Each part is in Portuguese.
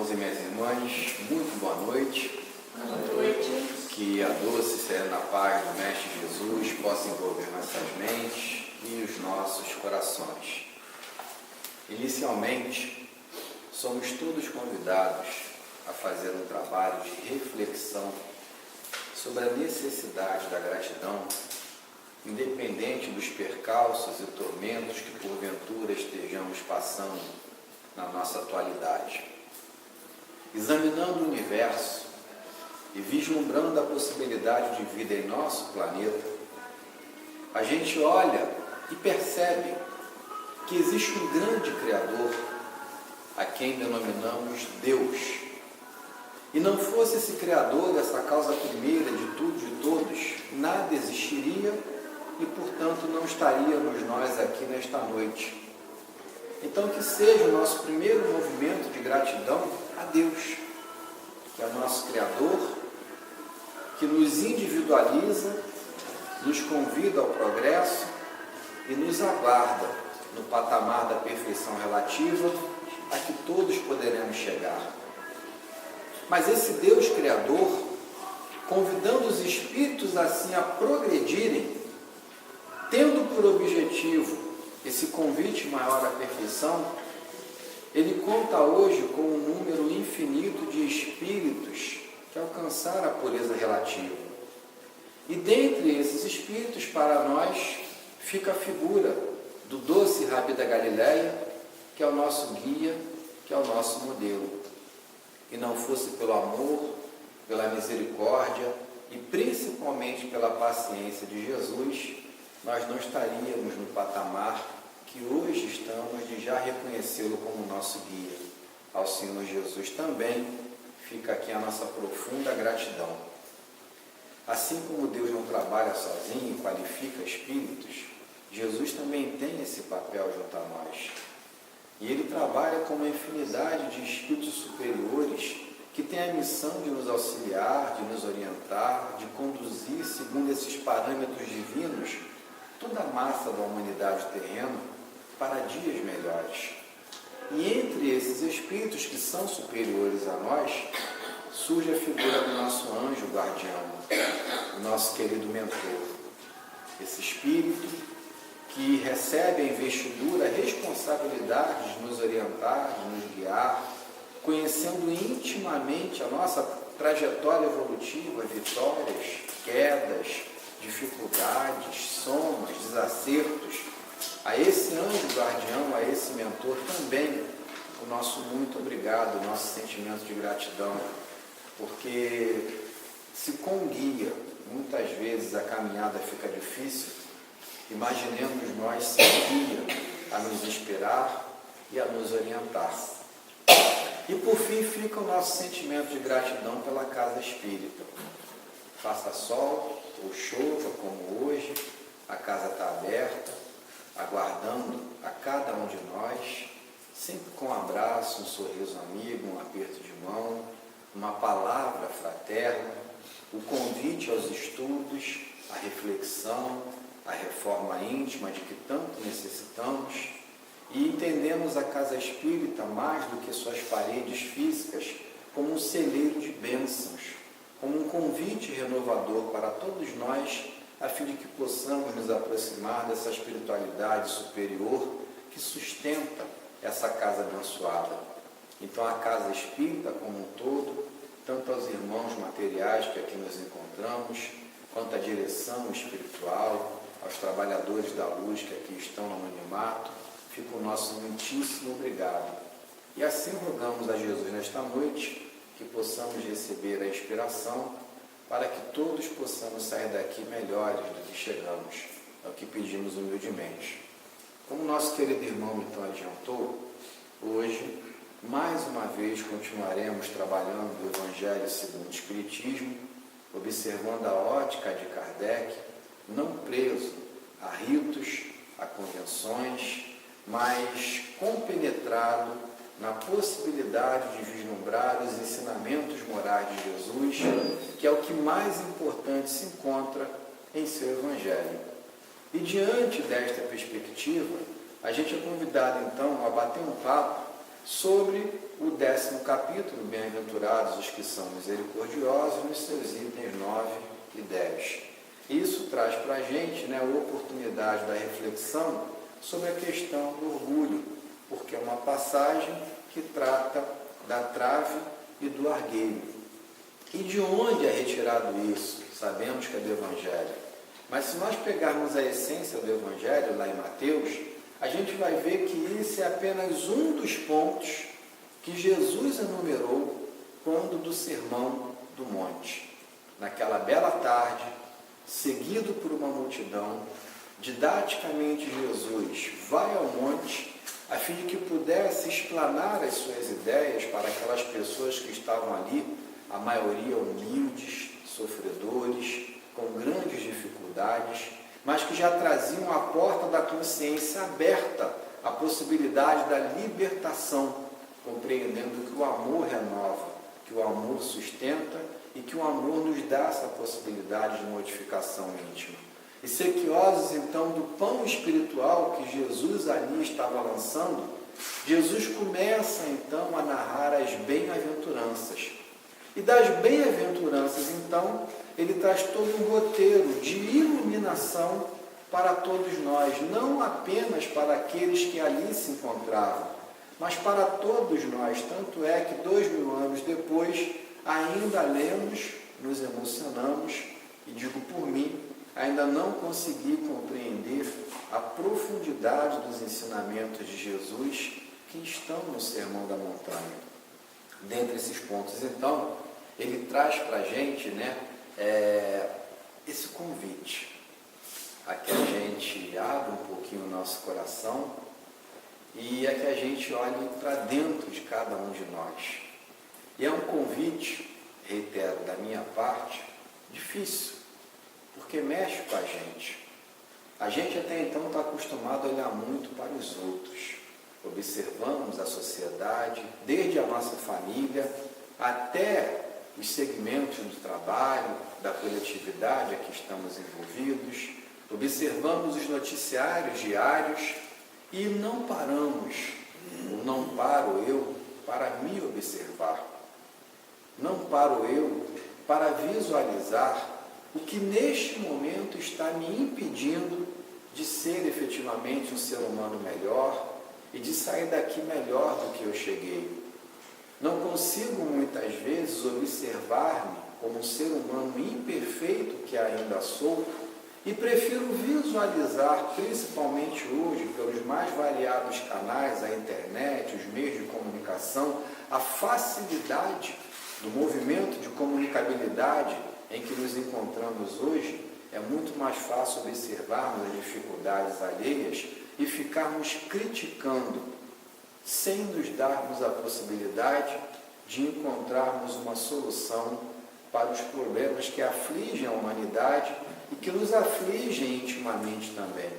irmãos e minhas irmãs, muito boa noite. Boa noite. Que a doce e serena paz do Mestre Jesus possa envolver nossas mentes e os nossos corações. Inicialmente, somos todos convidados a fazer um trabalho de reflexão sobre a necessidade da gratidão, independente dos percalços e tormentos que porventura estejamos passando na nossa atualidade. Examinando o universo e vislumbrando a possibilidade de vida em nosso planeta, a gente olha e percebe que existe um grande Criador, a quem denominamos Deus. E não fosse esse Criador, essa causa primeira de tudo e de todos, nada existiria e, portanto, não estaríamos nós aqui nesta noite. Então, que seja o nosso primeiro movimento de gratidão a Deus, que é o nosso Criador, que nos individualiza, nos convida ao progresso e nos aguarda no patamar da perfeição relativa a que todos poderemos chegar. Mas esse Deus Criador, convidando os espíritos assim a progredirem, tendo por objetivo esse convite maior à perfeição, ele conta hoje com um número infinito de espíritos que alcançaram a pureza relativa. E dentre esses espíritos, para nós, fica a figura do doce Rabi da Galileia, que é o nosso guia, que é o nosso modelo. E não fosse pelo amor, pela misericórdia e principalmente pela paciência de Jesus, nós não estaríamos no patamar que hoje estamos de já reconhecê-lo como nosso guia. Ao Senhor Jesus também fica aqui a nossa profunda gratidão. Assim como Deus não trabalha sozinho e qualifica espíritos, Jesus também tem esse papel junto a nós. E Ele trabalha com uma infinidade de espíritos superiores que têm a missão de nos auxiliar, de nos orientar, de conduzir, segundo esses parâmetros divinos, toda a massa da humanidade terrena para dias melhores. E entre esses espíritos que são superiores a nós, surge a figura do nosso anjo guardião, o nosso querido mentor. Esse espírito que recebe a investidura, a responsabilidade de nos orientar, de nos guiar, conhecendo intimamente a nossa trajetória evolutiva, vitórias, quedas, dificuldades, somas, desacertos. A esse anjo guardião, a esse mentor também, o nosso muito obrigado, o nosso sentimento de gratidão, porque se com guia, muitas vezes a caminhada fica difícil, imaginemos nós sem guia a nos inspirar e a nos orientar. E por fim fica o nosso sentimento de gratidão pela casa espírita. Faça sol ou chova como hoje, a casa está aberta, aguardando a cada um de nós, sempre com um abraço, um sorriso amigo, um aperto de mão, uma palavra fraterna, o convite aos estudos, à reflexão, à reforma íntima de que tanto necessitamos, e entendemos a casa espírita mais do que suas paredes físicas como um celeiro de bênçãos, como um convite renovador para todos nós, a fim de que possamos nos aproximar dessa espiritualidade superior que sustenta essa casa abençoada. Então a casa espírita como um todo, tanto aos irmãos materiais que aqui nos encontramos, quanto à direção espiritual, aos trabalhadores da luz que aqui estão no anonimato, fica o nosso muitíssimo obrigado. E assim rogamos a Jesus nesta noite que possamos receber a inspiração para que todos possamos sair daqui melhores do que chegamos. É o que pedimos humildemente. Como nosso querido irmão então adiantou, hoje, mais uma vez, continuaremos trabalhando o Evangelho segundo o Espiritismo, observando a ótica de Kardec, não preso a ritos, a convenções, mas compenetrado na possibilidade de vislumbrar os ensinamentos morais de Jesus, que é o que mais importante se encontra em seu Evangelho. E diante desta perspectiva, a gente é convidado então a bater um papo sobre o 10º capítulo, Bem-aventurados os que são misericordiosos, nos seus itens 9 e 10. Isso traz para a gente a oportunidade da reflexão sobre a questão do orgulho, porque é uma passagem que trata da trave e do argueiro. E de onde é retirado isso? Sabemos que é do Evangelho. Mas se nós pegarmos a essência do Evangelho, lá em Mateus, a gente vai ver que esse é apenas um dos pontos que Jesus enumerou quando do Sermão do Monte. Naquela bela tarde, seguido por uma multidão, didaticamente Jesus vai ao monte a fim de que pudesse explanar as suas ideias para aquelas pessoas que estavam ali, a maioria humildes, sofredores, com grandes dificuldades, mas que já traziam à porta da consciência aberta a possibilidade da libertação, compreendendo que o amor renova, que o amor sustenta e que o amor nos dá essa possibilidade de modificação íntima. E sequiosos, então, do pão espiritual que Jesus ali estava lançando, Jesus começa, então, a narrar as bem-aventuranças. E das bem-aventuranças, então, ele traz todo um roteiro de iluminação para todos nós, não apenas para aqueles que ali se encontravam, mas para todos nós. Tanto é que 2000 anos depois, ainda lemos, nos emocionamos, e digo por mim, ainda não consegui compreender a profundidade dos ensinamentos de Jesus que estão no Sermão da Montanha. Dentre esses pontos, então, ele traz para a gente esse convite a que a gente abra um pouquinho o nosso coração e a que a gente olhe para dentro de cada um de nós. E é um convite, reitero, da minha parte, difícil, porque mexe com a gente. A gente até então está acostumado a olhar muito para os outros. Observamos a sociedade, desde a nossa família até os segmentos do trabalho, da coletividade a que estamos envolvidos. Observamos os noticiários diários e não paramos, ou não paro eu, para me observar. Não paro eu para visualizar o que neste momento está me impedindo de ser efetivamente um ser humano melhor e de sair daqui melhor do que eu cheguei. Não consigo muitas vezes observar-me como um ser humano imperfeito que ainda sou e prefiro visualizar, principalmente hoje, pelos mais variados canais, a internet, os meios de comunicação, a facilidade do movimento de comunicabilidade em que nos encontramos hoje. É muito mais fácil observarmos as dificuldades alheias e ficarmos criticando, sem nos darmos a possibilidade de encontrarmos uma solução para os problemas que afligem a humanidade e que nos afligem intimamente também.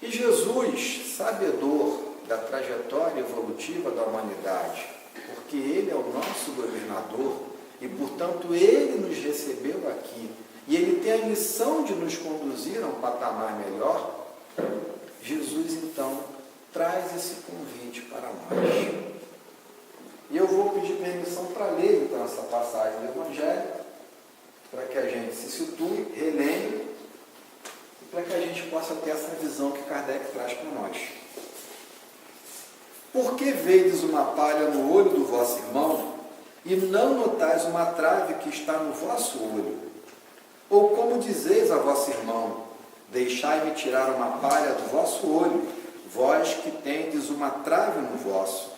E Jesus, sabedor da trajetória evolutiva da humanidade, porque Ele é o nosso governador e, portanto, Ele nos recebeu aqui e Ele tem a missão de nos conduzir a um patamar melhor, Jesus, então, traz esse convite para nós. E eu vou pedir permissão para ler, então, essa passagem do Evangelho, para que a gente se situe, relembre, e para que a gente possa ter essa visão que Kardec traz para nós. Por que vedes uma palha no olho do vosso irmão, e não notais uma trave que está no vosso olho? Ou como dizeis a vosso irmão, deixai-me tirar uma palha do vosso olho, vós que tendes uma trave no vosso?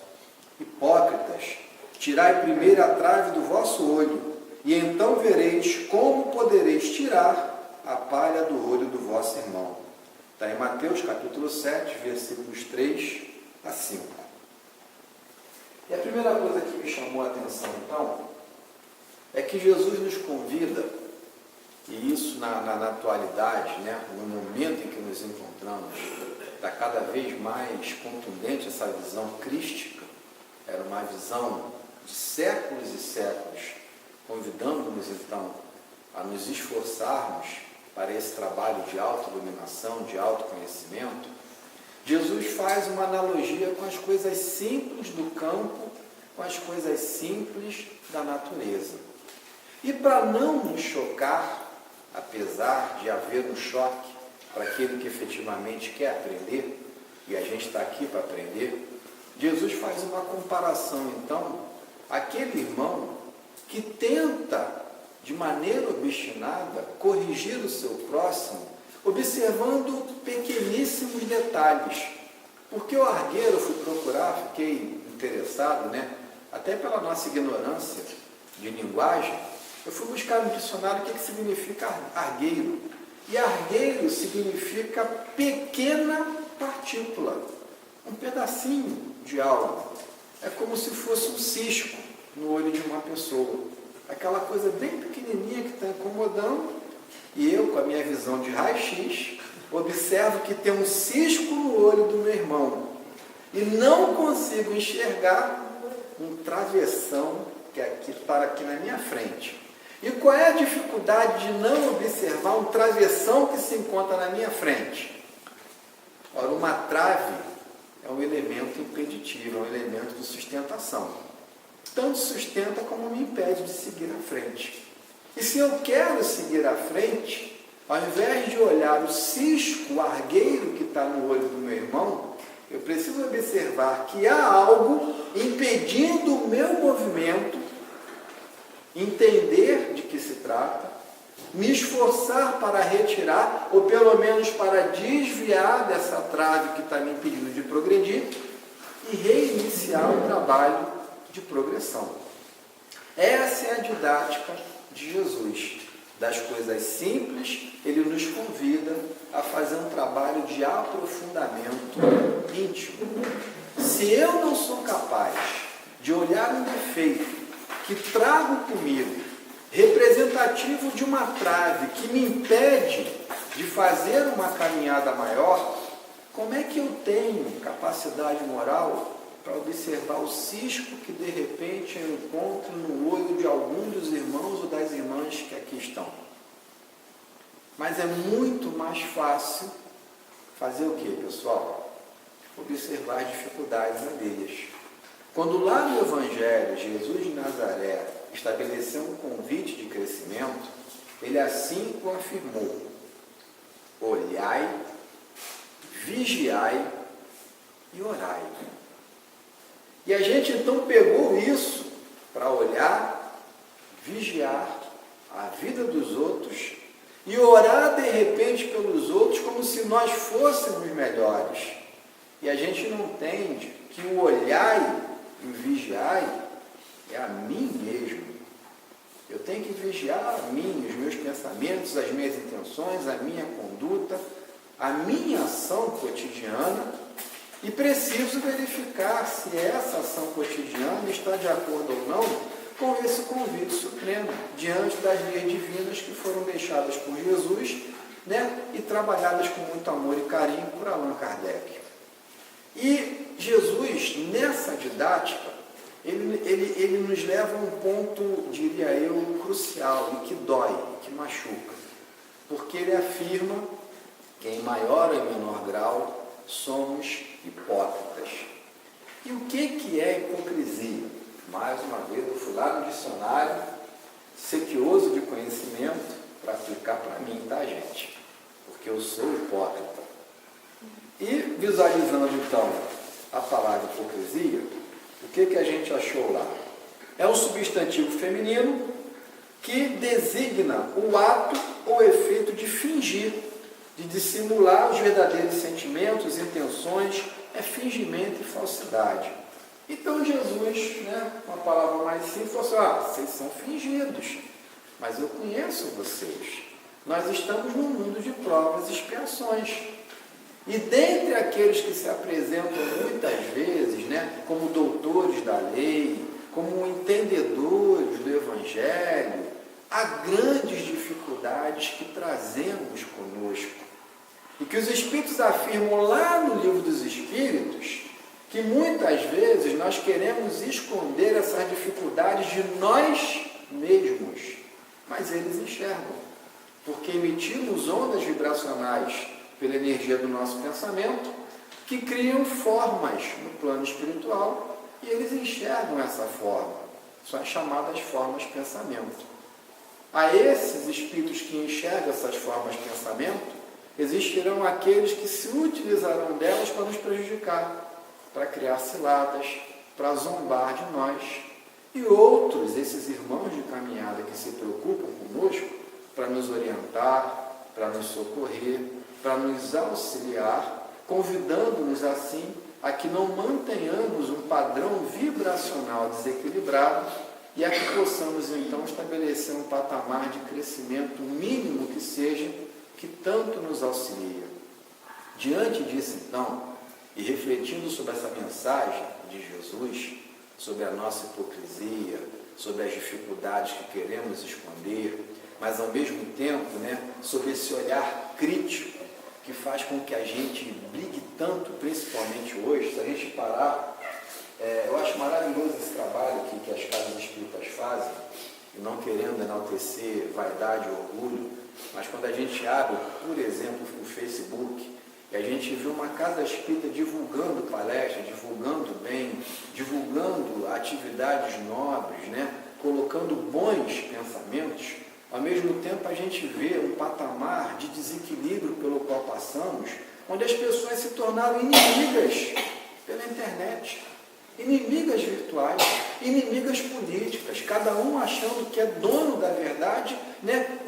Hipócritas, tirai primeiro a trave do vosso olho, e então vereis como podereis tirar a palha do olho do vosso irmão. Está em Mateus capítulo 7, versículos 3 a 5. E a primeira coisa que me chamou a atenção, então, é que Jesus nos convida, e isso na atualidade, no momento em que nos encontramos, está cada vez mais contundente essa visão crística. Era uma visão de séculos e séculos, convidando-nos então a nos esforçarmos para esse trabalho de autoiluminação, de autoconhecimento. Jesus faz uma analogia com as coisas simples do campo, com as coisas simples da natureza. E para não nos chocar, apesar de haver um choque para aquele que efetivamente quer aprender, e a gente está aqui para aprender, Jesus faz uma comparação, então, aquele irmão que tenta, de maneira obstinada, corrigir o seu próximo, observando pequeníssimos detalhes. Porque o argueiro eu fui procurar, fiquei interessado, até pela nossa ignorância de linguagem, eu fui buscar no dicionário o que significa argueiro. E argueiro significa pequena partícula, um pedacinho de algo. É como se fosse um cisco no olho de uma pessoa. Aquela coisa bem pequenininha que está incomodando, e eu, com a minha visão de raio-x, observo que tem um cisco no olho do meu irmão e não consigo enxergar um travessão que está aqui na minha frente. E qual é a dificuldade de não observar um travessão que se encontra na minha frente? Ora, uma trave é um elemento impeditivo, é um elemento de sustentação. Tanto sustenta como me impede de seguir à frente. E se eu quero seguir à frente, ao invés de olhar o cisco, o argueiro que está no olho do meu irmão, eu preciso observar que há algo impedindo o meu movimento, entender de que se trata, me esforçar para retirar, ou pelo menos para desviar dessa trave que está me impedindo de progredir, e reiniciar o trabalho de progressão. Essa é a didática de Jesus. Das coisas simples, ele nos convida a fazer um trabalho de aprofundamento íntimo. Se eu não sou capaz de olhar um defeito que trago comigo, representativo de uma trave que me impede de fazer uma caminhada maior, como é que eu tenho capacidade moral para observar o cisco que de repente eu encontro no olho de algum dos irmãos ou das irmãs que aqui estão? Mas é muito mais fácil fazer o quê, pessoal? Observar as dificuldades alheias. Quando lá no Evangelho, Jesus de Nazaré estabeleceu um convite de crescimento, ele assim o afirmou: olhai, vigiai e orai. E a gente então pegou isso para olhar, vigiar a vida dos outros e orar de repente pelos outros como se nós fôssemos melhores. E a gente não entende que o olhai e o vigiai é a mim mesmo. Eu tenho que vigiar a mim, os meus pensamentos, as minhas intenções, a minha conduta, a minha ação cotidiana, e preciso verificar se essa ação cotidiana está de acordo ou não com esse convite supremo, diante das leis divinas que foram deixadas por Jesus, e trabalhadas com muito amor e carinho por Allan Kardec. E Jesus, nessa didática, ele nos leva a um ponto, diria eu, crucial, e que dói, que machuca. Porque ele afirma que em maior ou em menor grau somos hipócritas. E o que é hipocrisia? Mais uma vez, eu fui lá no dicionário, sequioso de conhecimento, para aplicar para mim, tá, gente? Porque eu sou hipócrita. E visualizando, então, a palavra hipocrisia, o que a gente achou lá? É um substantivo feminino que designa o ato ou efeito de fingir, de dissimular os verdadeiros sentimentos, intenções, é fingimento e falsidade. Então Jesus, uma palavra mais simples, falou assim: vocês são fingidos, mas eu conheço vocês. Nós estamos num mundo de provas e expiações. E dentre aqueles que se apresentam muitas vezes, como doutores da lei, como entendedores do Evangelho, há grandes dificuldades que trazemos conosco. E que os Espíritos afirmam lá no Livro dos Espíritos, que muitas vezes nós queremos esconder essas dificuldades de nós mesmos, mas eles enxergam, porque emitimos ondas vibracionais pela energia do nosso pensamento, que criam formas no plano espiritual e eles enxergam essa forma. São as chamadas formas de pensamento. A esses espíritos que enxergam essas formas de pensamento, existirão aqueles que se utilizarão delas para nos prejudicar, para criar ciladas, para zombar de nós. E outros, esses irmãos de caminhada que se preocupam conosco, para nos orientar, para nos socorrer, para nos auxiliar, convidando-nos assim a que não mantenhamos um padrão vibracional desequilibrado e a que possamos então estabelecer um patamar de crescimento mínimo que seja, que tanto nos auxilia. Diante disso então, e refletindo sobre essa mensagem de Jesus, sobre a nossa hipocrisia, sobre as dificuldades que queremos esconder, mas ao mesmo tempo, sobre esse olhar crítico que faz com que a gente brigue tanto, principalmente hoje, se a gente parar, eu acho maravilhoso esse trabalho que as casas espíritas fazem, e não querendo enaltecer vaidade e orgulho, mas quando a gente abre, por exemplo, o Facebook, e a gente vê uma casa espírita divulgando palestras, divulgando bem, divulgando atividades nobres, colocando bons pensamentos, ao mesmo tempo a gente vê um patamar de desequilíbrio pelo qual passamos, onde as pessoas se tornaram inimigas pela internet, inimigas virtuais, inimigas políticas, cada um achando que é dono da verdade,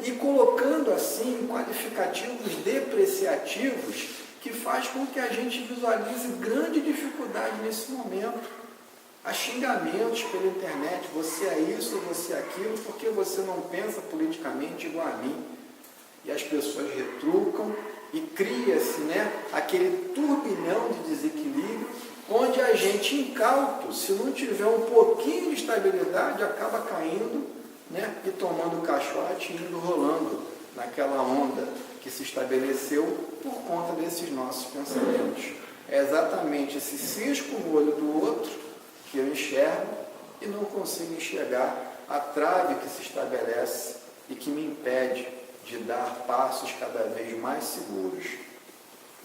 e colocando assim qualificativos depreciativos que faz com que a gente visualize grande dificuldade nesse momento. Há xingamentos pela internet, você é isso, você é aquilo, porque você não pensa politicamente igual a mim. E as pessoas retrucam e cria-se aquele turbilhão de desequilíbrio, onde a gente incauto, se não tiver um pouquinho de estabilidade, acaba caindo e tomando caixote e indo rolando naquela onda que se estabeleceu por conta desses nossos pensamentos. É exatamente esse cisco no olho do outro que eu enxergo e não consigo enxergar a trave que se estabelece e que me impede de dar passos cada vez mais seguros.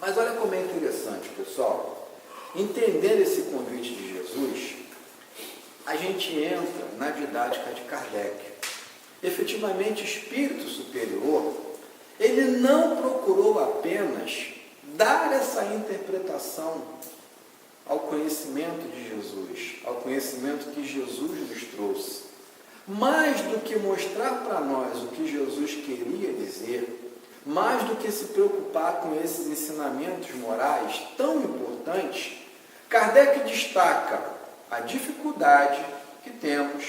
Mas olha como é interessante, pessoal. Entendendo esse convite de Jesus, a gente entra na didática de Kardec. Efetivamente, o espírito superior, ele não procurou apenas dar essa interpretação ao conhecimento de Jesus, ao conhecimento que Jesus nos trouxe. Mais do que mostrar para nós o que Jesus queria dizer, mais do que se preocupar com esses ensinamentos morais tão importantes, Kardec destaca a dificuldade que temos,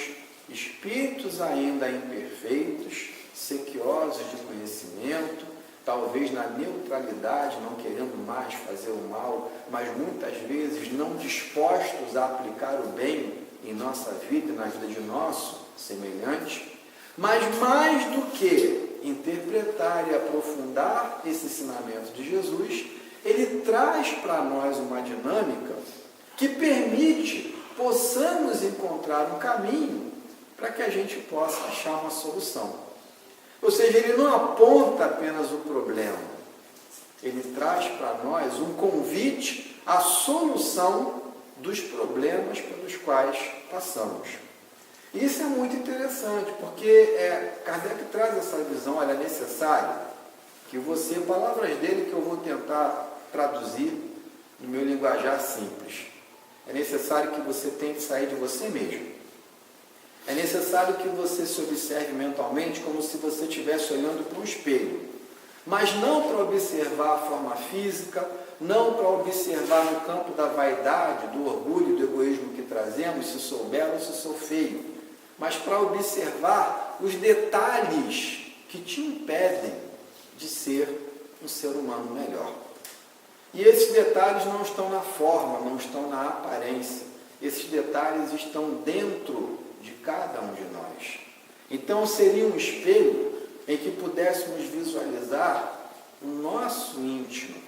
espíritos ainda imperfeitos, sequiosos de conhecimento, talvez na neutralidade, não querendo mais fazer o mal, mas muitas vezes não dispostos a aplicar o bem em nossa vida e na vida de nosso semelhante. Mas mais do que interpretar e aprofundar esse ensinamento de Jesus, ele traz para nós uma dinâmica que permite possamos encontrar um caminho para que a gente possa achar uma solução. Ou seja, ele não aponta apenas o problema, ele traz para nós um convite à solução dos problemas pelos quais passamos. Isso é muito interessante, porque Kardec traz essa visão, é necessário que você, palavras dele que eu vou tentar traduzir no meu linguajar simples, é necessário que você tente sair de você mesmo. É necessário que você se observe mentalmente como se você estivesse olhando para um espelho, mas não para observar a forma física, não para observar no campo da vaidade, do orgulho, do egoísmo que trazemos, se sou belo ou se sou feio, mas para observar os detalhes que te impedem de ser um ser humano melhor. E esses detalhes não estão na forma, não estão na aparência, esses detalhes estão dentro de cada um de nós. Então seria um espelho em que pudéssemos visualizar o nosso íntimo,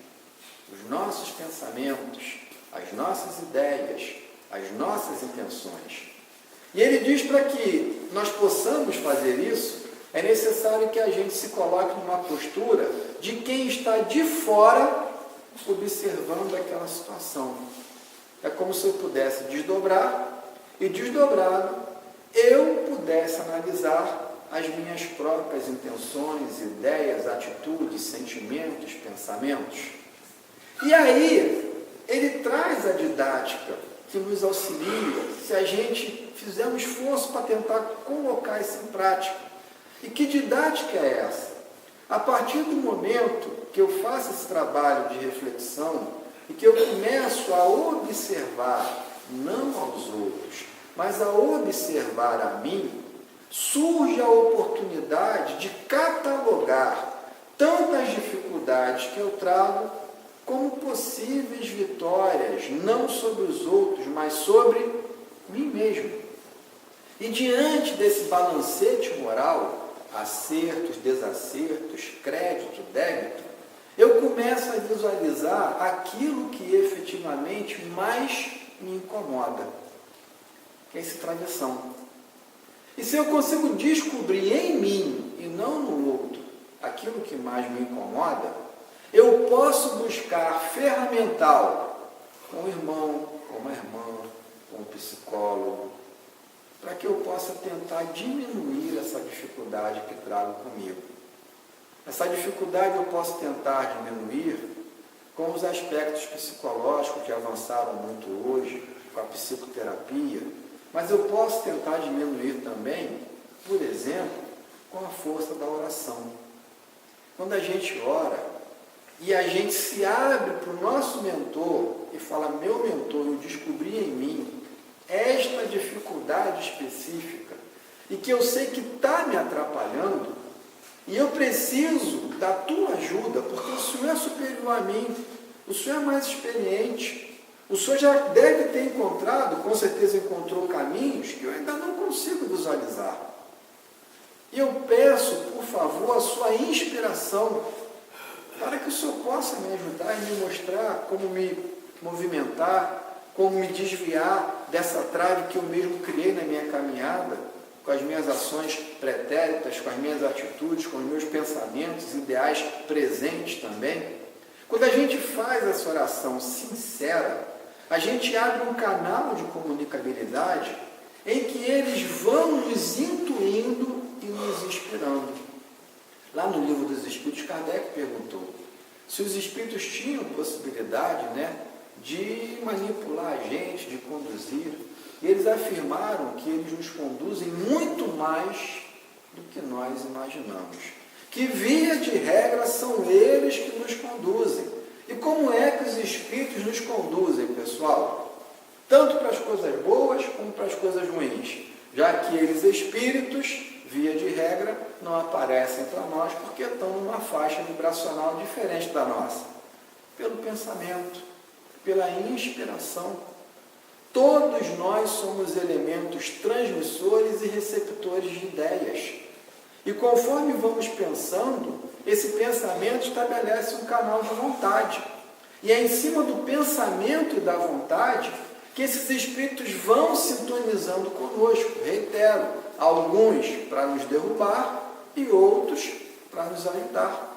os nossos pensamentos, as nossas ideias, as nossas intenções. E ele diz para que nós possamos fazer isso, é necessário que a gente se coloque numa postura de quem está de fora observando aquela situação. É como se eu pudesse desdobrar e, desdobrado, eu pudesse analisar as minhas próprias intenções, ideias, atitudes, sentimentos, pensamentos. E aí, ele traz a didática que nos auxilia se a gente fizer um esforço para tentar colocar isso em prática. E que didática é essa? A partir do momento que eu faço esse trabalho de reflexão e que eu começo a observar, não aos outros, mas a observar a mim, surge a oportunidade de catalogar tantas dificuldades que eu trago como possíveis vitórias, não sobre os outros, mas sobre mim mesmo. E diante desse balancete moral, acertos, desacertos, crédito, débito, eu começo a visualizar aquilo que efetivamente mais me incomoda, que é essa travessão. E se eu consigo descobrir em mim e não no outro aquilo que mais me incomoda, eu posso buscar ferramental com o irmão, com uma irmã, com um psicólogo, para que eu possa tentar diminuir essa dificuldade que trago comigo. Essa dificuldade eu posso tentar diminuir com os aspectos psicológicos que avançaram muito hoje, com a psicoterapia, mas eu posso tentar diminuir também, por exemplo, com a força da oração. Quando a gente ora e a gente se abre para o nosso mentor e fala, meu mentor, eu descobri em mim esta dificuldade específica e que eu sei que está me atrapalhando e eu preciso da tua ajuda, porque o Senhor é superior a mim, o Senhor é mais experiente, o Senhor já deve ter encontrado, com certeza encontrou caminhos que eu ainda não consigo visualizar. E eu peço, por favor, a sua inspiração para que o Senhor possa me ajudar e me mostrar como me movimentar, como me desviar dessa trave que eu mesmo criei na minha caminhada, com as minhas ações pretéritas, com as minhas atitudes, com os meus pensamentos, ideais presentes também. Quando a gente faz essa oração sincera, a gente abre um canal de comunicabilidade em que eles vão nos intuindo e nos inspirando. Lá no Livro dos Espíritos, Kardec perguntou se os espíritos tinham possibilidade, de manipular a gente, de conduzir. E eles afirmaram que eles nos conduzem muito mais do que nós imaginamos. Que, via de regra, são eles que nos conduzem. E como é que os espíritos nos conduzem, pessoal? Tanto para as coisas boas como para as coisas ruins. Já que eles, espíritos, via de regra, não aparecem para nós porque estão numa faixa vibracional diferente da nossa. Pelo pensamento, pela inspiração. Todos nós somos elementos transmissores e receptores de ideias. E conforme vamos pensando, esse pensamento estabelece um canal de vontade. E é em cima do pensamento e da vontade que esses espíritos vão sintonizando conosco. Reitero, alguns para nos derrubar e outros para nos ajudar.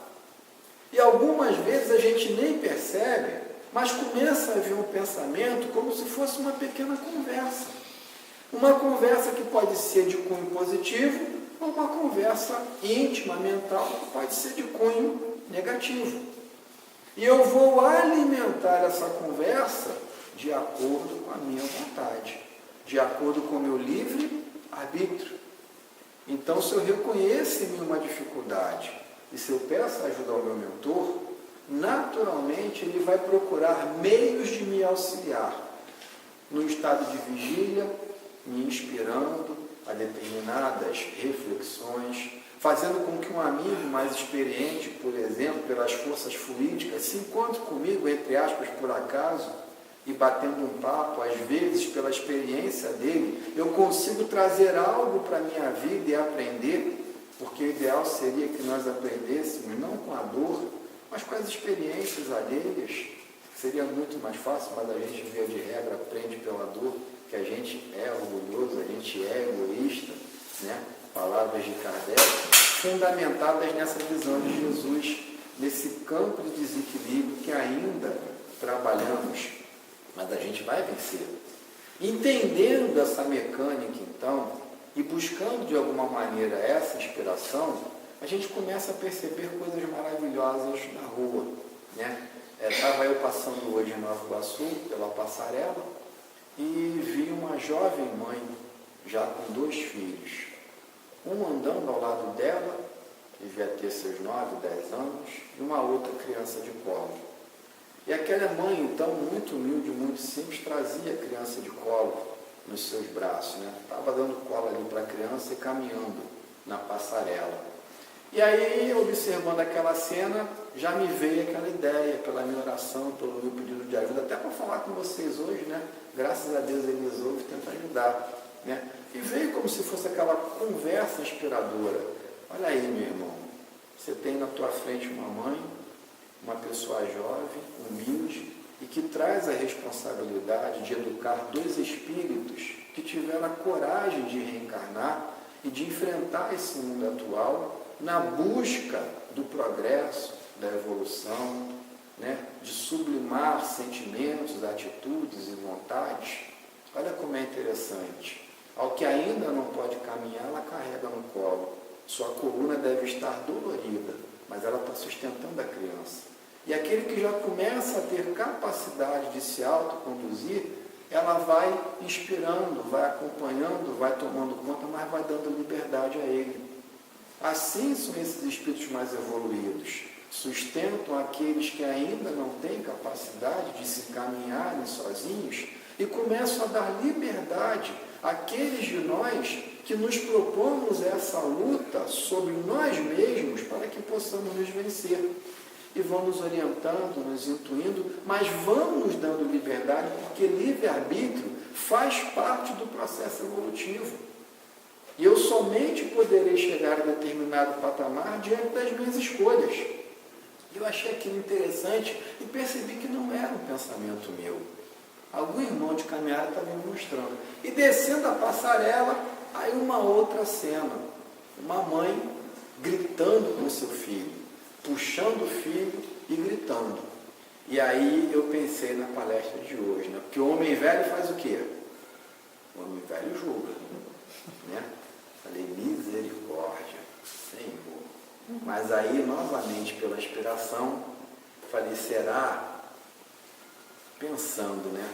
E algumas vezes a gente nem percebe, mas começa a vir um pensamento como se fosse uma pequena conversa. Uma conversa que pode ser de cunho positivo ou uma conversa íntima, mental, que pode ser de cunho negativo. E eu vou alimentar essa conversa de acordo com a minha vontade, de acordo com o meu livre arbítrio. Então, se eu reconheço em mim uma dificuldade e se eu peço ajuda ao meu mentor, naturalmente ele vai procurar meios de me auxiliar no estado de vigília, me inspirando a determinadas reflexões, fazendo com que um amigo mais experiente, por exemplo, pelas forças fluídicas, se encontre comigo, entre aspas, por acaso, e batendo um papo, às vezes, pela experiência dele, eu consigo trazer algo para a minha vida e aprender, porque o ideal seria que nós aprendêssemos não com a dor, mas com as experiências alheias. Seria muito mais fácil, mas a gente, via de regra, aprende pela dor, que a gente é orgulhoso, a gente é egoísta, Palavras de Kardec, fundamentadas nessa visão de Jesus, nesse campo de desequilíbrio que ainda trabalhamos, mas a gente vai vencer. Entendendo essa mecânica, então, e buscando de alguma maneira essa inspiração, a gente começa a perceber coisas maravilhosas na rua, né? Estava eu passando hoje em Nova Iguaçu, pela passarela, e vi uma jovem mãe, já com 2 filhos. Um andando ao lado dela, que devia ter seus 9, 10 anos, e uma outra criança de colo. E aquela mãe, então, muito humilde, muito simples, trazia a criança de colo nos seus braços, né? Estava dando colo ali para a criança e caminhando na passarela. E aí, observando aquela cena, já me veio aquela ideia, pela minha oração, pelo meu pedido de ajuda, até para falar com vocês hoje, né? Graças a Deus Ele nos ouve e tenta ajudar, né? E veio como se fosse aquela conversa inspiradora. Olha aí, meu irmão, você tem na tua frente uma mãe, uma pessoa jovem, humilde, e que traz a responsabilidade de educar 2 espíritos que tiveram a coragem de reencarnar e de enfrentar esse mundo atual na busca do progresso, da evolução, né? De sublimar sentimentos, atitudes e vontades. Olha como é interessante. Ao que ainda não pode caminhar, ela carrega no colo. Sua coluna deve estar dolorida, mas ela está sustentando a criança. E aquele que já começa a ter capacidade de se autoconduzir, ela vai inspirando, vai acompanhando, vai tomando conta, mas vai dando liberdade a ele. Assim são esses espíritos mais evoluídos. Sustentam aqueles que ainda não têm capacidade de se caminharem sozinhos e começam a dar liberdade àqueles de nós que nos propomos essa luta sobre nós mesmos para que possamos nos vencer. E vão nos orientando, nos intuindo, mas vão nos dando liberdade, porque livre-arbítrio faz parte do processo evolutivo. E eu somente poderei chegar a determinado patamar diante das minhas escolhas. Eu achei aquilo interessante e percebi que não era um pensamento meu. Algum irmão de caminhada estava me mostrando. E descendo a passarela, aí uma outra cena. Uma mãe gritando com seu filho, puxando o filho e gritando. E aí eu pensei na palestra de hoje, né? Porque o homem velho faz o quê? O homem velho julga, né? Falei, misericórdia, Senhor. Mas aí, novamente, pela inspiração, falei, será, pensando, né?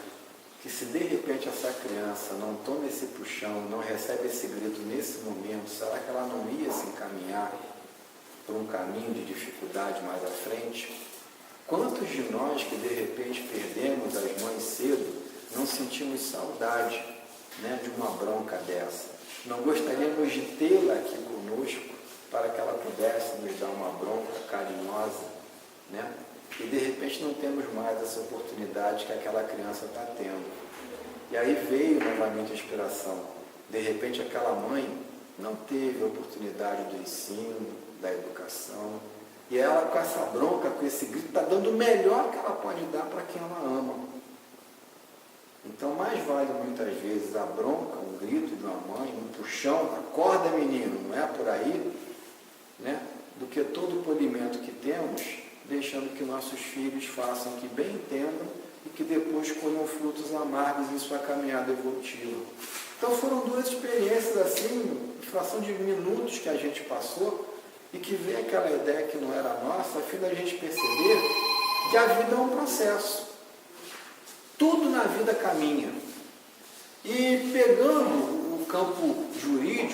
Que se de repente essa criança não toma esse puxão, não recebe esse grito nesse momento, será que ela não ia se encaminhar por um caminho de dificuldade mais à frente? Quantos de nós que de repente perdemos as mães cedo, não sentimos saudade, né, de uma bronca dessa? Não gostaríamos de tê-la aqui conosco para que ela pudesse nos dar uma bronca carinhosa, né? E de repente não temos mais essa oportunidade que aquela criança está tendo. E aí veio novamente a inspiração. De repente aquela mãe não teve a oportunidade do ensino, da educação, e ela com essa bronca, com esse grito, está dando o melhor que ela pode dar para quem ela ama. Então mais vale muitas vezes a bronca, um grito de uma mãe, um puxão, acorda menino, não é por aí, né? Do que todo o polimento que temos, deixando que nossos filhos façam o que bem entendam e que depois colham frutos amargos em sua caminhada evolutiva. Então foram 2 experiências assim, em fração de minutos que a gente passou, e que veio aquela ideia que não era nossa, a fim da gente perceber que a vida é um processo. Tudo na vida caminha. E pegando o campo jurídico,